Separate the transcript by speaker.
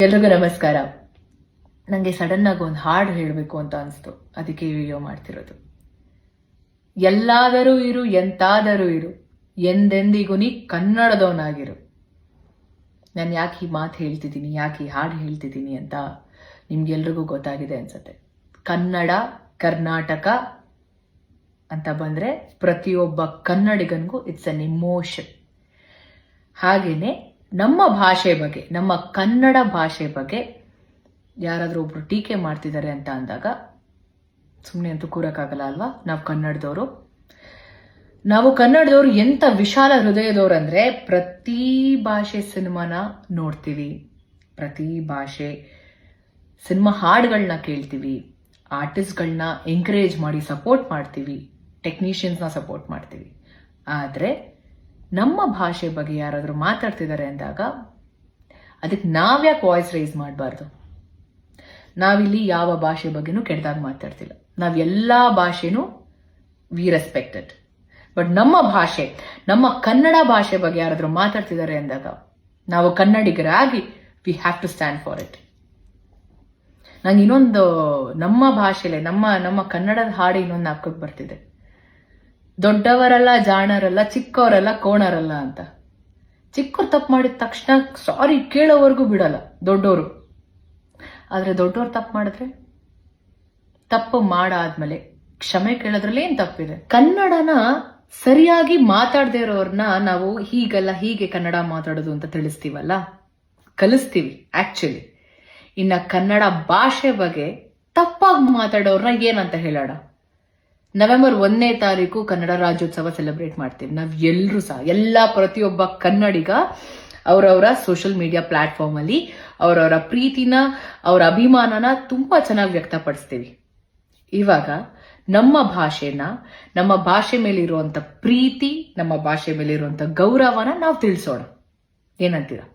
Speaker 1: ಎಲ್ರಿಗೂ ನಮಸ್ಕಾರ. ನನಗೆ ಸಡನ್ ಆಗಿ ಒಂದು ಹಾಡು ಹೇಳಬೇಕು ಅಂತ ಅನಿಸ್ತು, ಅದಕ್ಕೆ ವಿಡಿಯೋ ಮಾಡ್ತಿರೋದು. ಎಲ್ಲಾದರೂ ಇರು, ಎಂತಾದರೂ ಇರು, ಎಂದೆಂದಿಗೂ ನೀ ಕನ್ನಡದವನಾಗಿರು. ನಾನು ಯಾಕೆ ಈ ಮಾತು ಹೇಳ್ತಿದ್ದೀನಿ, ಯಾಕೆ ಈ ಹಾಡು ಹೇಳ್ತಿದ್ದೀನಿ ಅಂತ ನಿಮ್ಗೆಲ್ರಿಗೂ ಗೊತ್ತಾಗಿದೆ ಅನ್ಸುತ್ತೆ. ಕನ್ನಡ, ಕರ್ನಾಟಕ ಅಂತ ಬಂದ್ರೆ ಪ್ರತಿಯೊಬ್ಬ ಕನ್ನಡಿಗನಿಗೂ ಇಟ್ಸ್ ಅನ್ ಇಮೋಷನ್. ಹಾಗೇನೆ ನಮ್ಮ ಭಾಷೆ ಬಗ್ಗೆ, ನಮ್ಮ ಕನ್ನಡ ಭಾಷೆ ಬಗ್ಗೆ ಯಾರಾದರೂ ಒಬ್ರು ಟೀಕೆ ಮಾಡ್ತಿದ್ದಾರೆ ಅಂತ ಅಂದಾಗ ಸುಮ್ಮನೆ ಅಂತೂ ಕೂರಕ್ಕಾಗಲ್ಲ ಅಲ್ವಾ. ನಾವು ಕನ್ನಡದವರು ಎಂಥ ವಿಶಾಲ ಹೃದಯದವ್ರು ಅಂದರೆ, ಪ್ರತಿ ಭಾಷೆ ಸಿನಿಮಾನ ನೋಡ್ತೀವಿ, ಪ್ರತಿ ಭಾಷೆ ಸಿನಿಮಾ ಹಾಡುಗಳನ್ನ ಕೇಳ್ತೀವಿ, ಆರ್ಟಿಸ್ಟ್ಗಳನ್ನ ಎಂಕರೇಜ್ ಮಾಡಿ ಸಪೋರ್ಟ್ ಮಾಡ್ತೀವಿ, ಟೆಕ್ನಿಷಿಯನ್ಸ್ನ ಸಪೋರ್ಟ್ ಮಾಡ್ತೀವಿ. ಆದರೆ ನಮ್ಮ ಭಾಷೆ ಬಗ್ಗೆ ಯಾರಾದರೂ ಮಾತಾಡ್ತಿದ್ದಾರೆ ಅಂದಾಗ ಅದಕ್ಕೆ ನಾವ್ಯಾಕೆ ವಾಯ್ಸ್ ರೈಸ್ ಮಾಡಬಾರ್ದು? ನಾವಿಲ್ಲಿ ಯಾವ ಭಾಷೆ ಬಗ್ಗೆನೂ ಕೆಟ್ಟದಾಗ ಮಾತಾಡ್ತಿಲ್ಲ. ನಾವೆಲ್ಲ ಭಾಷೆನೂ ವಿ ರೆಸ್ಪೆಕ್ಟೆಡ್. ಬಟ್ ನಮ್ಮ ಭಾಷೆ, ನಮ್ಮ ಕನ್ನಡ ಭಾಷೆ ಬಗ್ಗೆ ಯಾರಾದರೂ ಮಾತಾಡ್ತಿದ್ದಾರೆ ಅಂದಾಗ ನಾವು ಕನ್ನಡಿಗರಾಗಿ we have to stand for it. ನಂಗೆ ಇನ್ನೊಂದು ನಮ್ಮ ಭಾಷೆಲೆ ನಮ್ಮ ಕನ್ನಡದ ಹಾಡು ಇನ್ನೊಂದು ಹಾಕೋಕ್ ಬರ್ತಿದೆ. ದೊಡ್ಡವರಲ್ಲ ಜಾಣರಲ್ಲ, ಚಿಕ್ಕವರಲ್ಲ ಕೋಣರಲ್ಲ ಅಂತ. ಚಿಕ್ಕವ್ರು ತಪ್ಪು ಮಾಡಿದ ತಕ್ಷಣ ಸಾರಿ ಕೇಳೋವರೆಗೂ ಬಿಡಲ್ಲ ದೊಡ್ಡವರು. ಆದ್ರೆ ದೊಡ್ಡವ್ರು ತಪ್ಪು ಮಾಡಿದ್ರೆ, ತಪ್ಪು ಮಾಡಾದ್ಮೇಲೆ ಕ್ಷಮೆ ಕೇಳೋದ್ರಲ್ಲಿ ಏನ್ ತಪ್ಪಿದೆ? ಕನ್ನಡನ ಸರಿಯಾಗಿ ಮಾತಾಡದೇ ಇರೋರ್ನ ನಾವು ಹೀಗಲ್ಲ ಹೀಗೆ ಕನ್ನಡ ಮಾತಾಡೋದು ಅಂತ ತಿಳಿಸ್ತೀವಲ್ಲ, ಕಲಿಸ್ತೀವಿ ಆಕ್ಚುಲಿ. ಇನ್ನ ಕನ್ನಡ ಭಾಷೆ ಬಗ್ಗೆ ತಪ್ಪಾಗಿ ಮಾತಾಡೋರ್ನ ಏನಂತ ಹೇಳೋಣ? ನವೆಂಬರ್ 1ನೇ ತಾರೀಕು ಕನ್ನಡ ರಾಜ್ಯೋತ್ಸವ ಸೆಲೆಬ್ರೇಟ್ ಮಾಡ್ತೀವಿ. ನಾವ್ ಎಲ್ರೂ ಸಹ ಪ್ರತಿಯೊಬ್ಬ ಕನ್ನಡಿಗ ಅವರವರ ಸೋಷಿಯಲ್ ಮೀಡಿಯಾ ಪ್ಲಾಟ್ಫಾರ್ಮ್ ಅಲ್ಲಿ ಅವರವರ ಪ್ರೀತಿನ, ಅವರ ಅಭಿಮಾನನ ತುಂಬಾ ಚೆನ್ನಾಗಿ ವ್ಯಕ್ತಪಡಿಸ್ತೀವಿ. ಇವಾಗ ನಮ್ಮ ಭಾಷೆನ, ನಮ್ಮ ಭಾಷೆ ಮೇಲೆ ಇರುವಂತ ಪ್ರೀತಿ, ನಮ್ಮ ಭಾಷೆ ಮೇಲೆ ಇರುವಂತ ಗೌರವನ ನಾವು ತಿಳಿಸೋಣ. ಏನಂತೀರಾ?